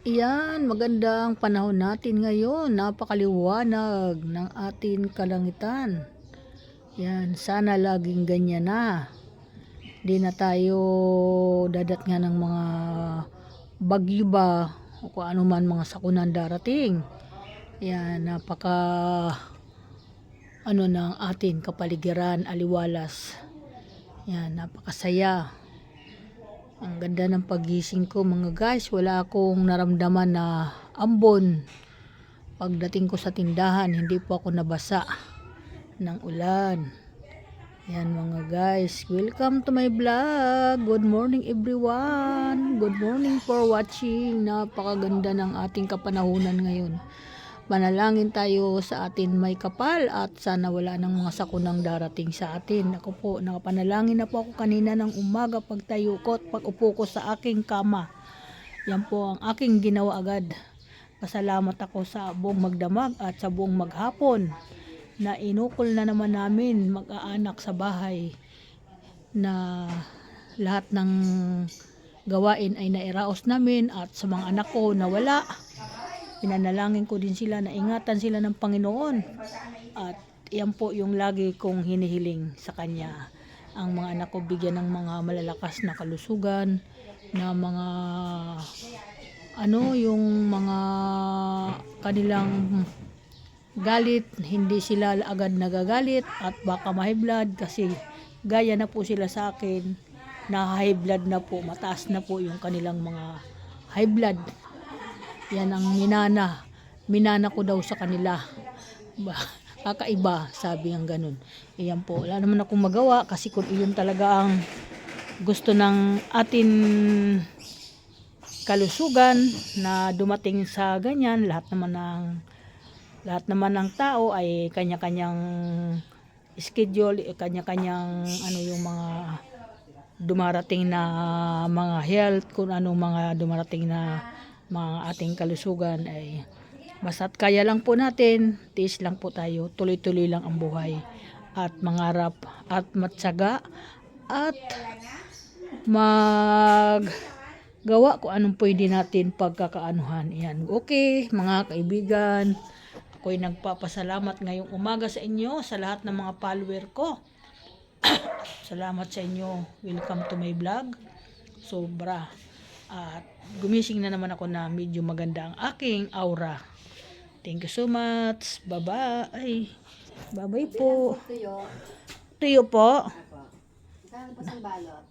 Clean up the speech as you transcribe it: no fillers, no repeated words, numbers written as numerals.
Iyan, magandang panahon natin ngayon. Napakaliwanag ng ating kalangitan. Yan, sana laging ganyan na. Di na tayo dadat nga ng mga bagyo ba o kung ano man mga sakunan darating. Yan, napaka ng ating kapaligiran, aliwalas. Yan, napakasaya. Ang ganda ng pagising ko mga guys, wala akong naramdaman na ambon. Pagdating ko sa tindahan, hindi po ako nabasa ng ulan. Yan mga guys, welcome to my vlog. Good morning everyone. Good morning for watching. Napakaganda ng ating kapanahunan ngayon. Manalangin tayo sa atin may kapal at sana wala ng mga sakunang darating sa atin. Ako po, nakapanalangin na po ako kanina ng umaga pagtayo ko at pag-upo ko sa aking kama. Yan po ang aking ginawa agad. Pasalamat ako sa buong magdamag at sa buong maghapon na inukol na naman namin mag-aanak sa bahay na lahat ng gawain ay nairaos namin at sa mga anak ko na wala. Pinanalangin ko din sila na ingatan sila ng Panginoon at yan po yung lagi kong hinihiling sa Kanya. Ang mga anak ko bigyan ng mga malalakas na kalusugan, na mga yung mga kanilang galit, hindi sila agad nagagalit at baka ma-high blood kasi gaya na po sila sa akin na high blood na po, mataas na po yung kanilang mga high blood. Yan ang minana ko daw sa kanila. Kakaiba, sabi ang ganun. Iyan po, wala naman akong magawa kasi kung iyon talaga ang gusto ng atin kalusugan na dumating sa ganyan, lahat naman ng tao ay kanya-kanyang schedule, kanya-kanyang yung mga dumarating na mga health, kung anong mga dumarating na mga ating kalusugan ay basta't kaya lang po natin, tiis lang po tayo, tuloy-tuloy lang ang buhay at mangarap at matyaga at maggawa kung anong pwede natin pagkakaanuhan. Yan. Okay, mga kaibigan, ako'y nagpapasalamat ngayong umaga sa inyo, sa lahat ng mga follower ko. Salamat sa inyo. Welcome to my vlog. Sobra. At gumising na naman ako na medyo maganda ang aking aura. Thank you so much. Bye-bye. Bye-bye po. Tuyo po. Saan pa sa balot?